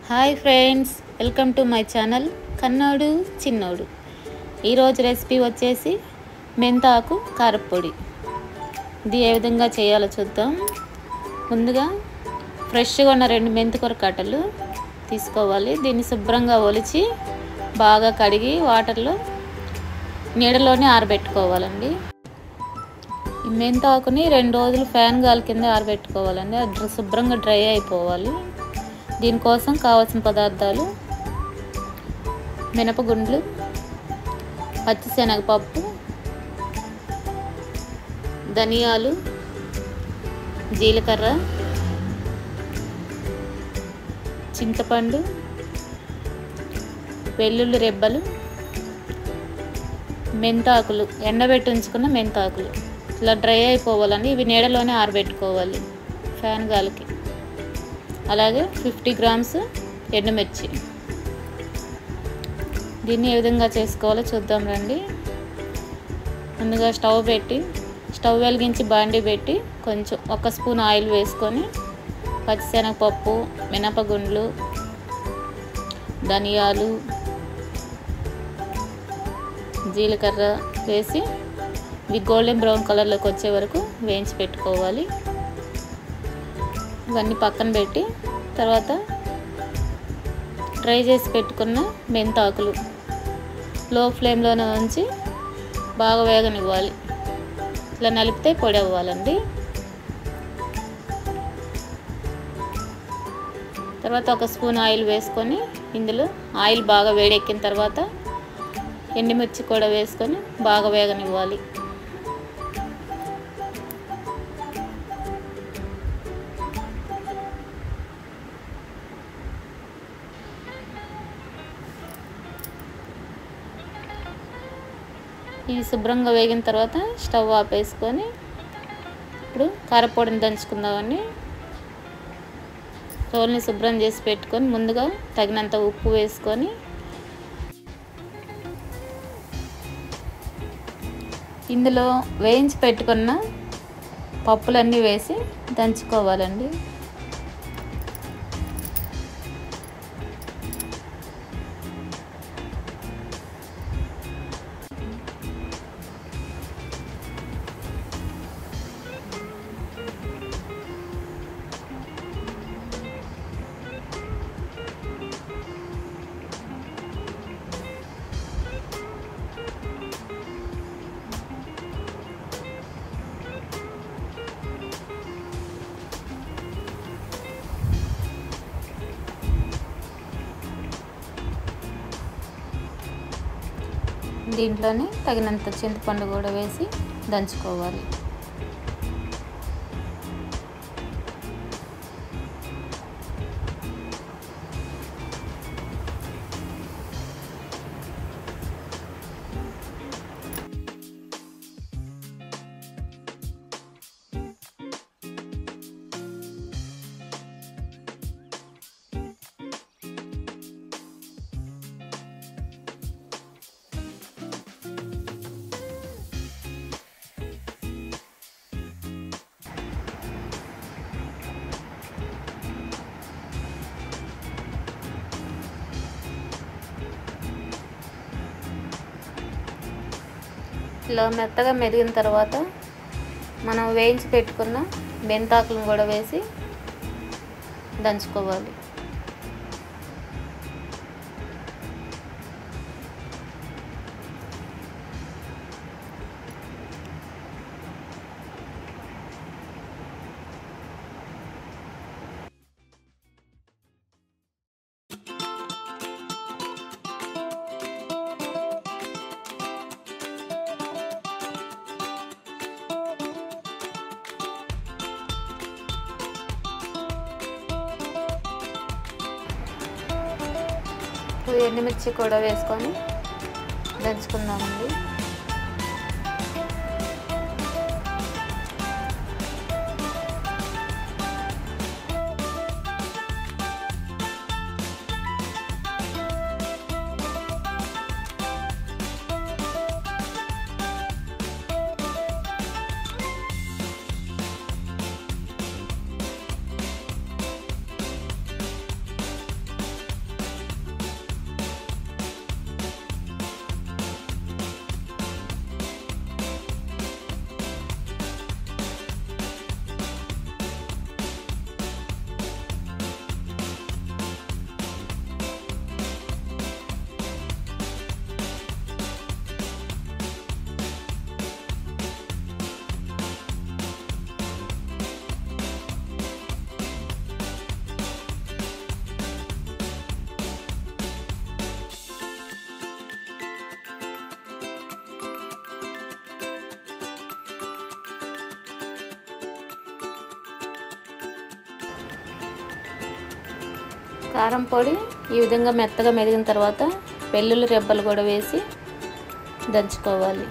Hi friends, welcome to my channel Kannodu Chinnodu. ఈరోజు recipe వచ్చేసి మెంతాకు కారపొడి. ఇది ఏ విధంగా చేయాలో చూద్దాం. ముందుగా ఫ్రెష్గా ఉన్న 2 మెంతికూర కట్టలు తీసుకోవాలి. దీన్ని శుభ్రంగా ఒలిచి బాగా కడిగి వాటర్లో నీడలోనే ఆరబెట్టుకోవాలండి. ఈ మెంతాకుని 2 రోజులు ఫ్యాన్ గాలి కింద ఆరబెట్టుకోవాలండి. అది శుభ్రంగా డ్రై అయిపోవాలి. దీనికోసం కావాల్సిన పదార్థాలు: మినపగుండ్లు, పచ్చిశనగపప్పు, ధనియాలు, జీలకర్ర, చింతపండు, వెల్లుల్లి రెబ్బలు, మెంతాకులు, ఎండబెట్టి ఉంచుకున్న మెంతాకులు. ఇట్లా డ్రై అయిపోవాలండి. ఇవి నీడలోనే ఆరబెట్టుకోవాలి ఫ్యాన్ గాలికి. అలాగే 50 గ్రామ్స్ ఎండుమిర్చి. దీన్ని ఏ విధంగా చేసుకోవాలో చూద్దాం రండి. ముందుగా స్టవ్ వెలిగించి బాండీ పెట్టి కొంచెం 1 స్పూన్ ఆయిల్ వేసుకొని పచ్చిశనగపప్పు, మినపగుండ్లు, ధనియాలు, జీలకర్ర వేసి ఇవి గోల్డెన్ బ్రౌన్ కలర్లోకి వచ్చే వరకు వేయించి పెట్టుకోవాలి. ఇవన్నీ పక్కన పెట్టి తర్వాత డ్రై చేసి పెట్టుకున్న మెంతాకులు లో ఫ్లేమ్లోనే ఉంచి బాగా వేగనివ్వాలి. ఇట్లా నలిపితే పొడి అవ్వాలండి. తర్వాత 1 స్పూన్ ఆయిల్ వేసుకొని ఇందులో ఆయిల్ బాగా వేడెక్కిన తర్వాత ఎండుమిర్చి కూడా వేసుకొని బాగా వేగనివ్వాలి. ఇవి శుభ్రంగా వేగిన తర్వాత స్టవ్ ఆపేసుకొని ఇప్పుడు కారపొడిని దంచుకుందామని రోల్ని శుభ్రం చేసి పెట్టుకొని ముందుగా తగినంత ఉప్పు వేసుకొని ఇందులో వేయించి పెట్టుకున్న పప్పులన్నీ వేసి దంచుకోవాలండి. దీంట్లోనే తగినంత చింతపండు కూడా వేసి దంచుకోవాలి. ఇలా మెత్తగా మెదిగిన తర్వాత మనం వేయించి పెట్టుకున్న మెంతాకులను కూడా వేసి దంచుకోవాలి. ఎండుమిర్చి కూడా వేసుకొని దంచుకుందామండి. కారం పొడి ఈ విధంగా మెత్తగా మెదిగిన తర్వాత వెల్లుల్లి రెబ్బలు కూడా వేసి దంచుకోవాలి.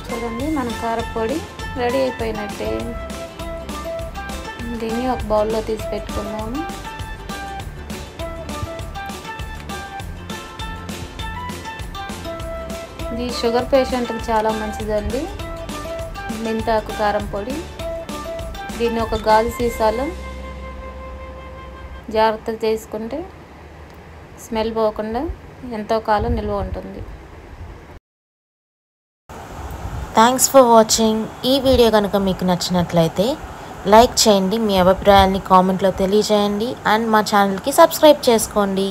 చూడండి, మన కారపొడి రెడీ అయిపోయినట్టే. దీన్ని ఒక బౌల్లో తీసి పెట్టుకున్నాము. ఇది షుగర్ పేషెంట్కి చాలా మంచిదండి, మెంతాకు కారం పొడి. దీన్ని ఒక గాజు సీసాలో జాగ్రత్తగా చేసుకుంటే స్మెల్ పోకుండా ఎంతో కాలం నిల్వ ఉంటుంది. Thanks for watching. ఈ వీడియో కనుక మీకు నచ్చినట్లయితే లైక్ చేయండి, మీ అభిప్రాయాన్ని కామెంట్లో తెలియజేయండి అండ్ మా ఛానల్కి సబ్స్క్రైబ్ చేసుకోండి.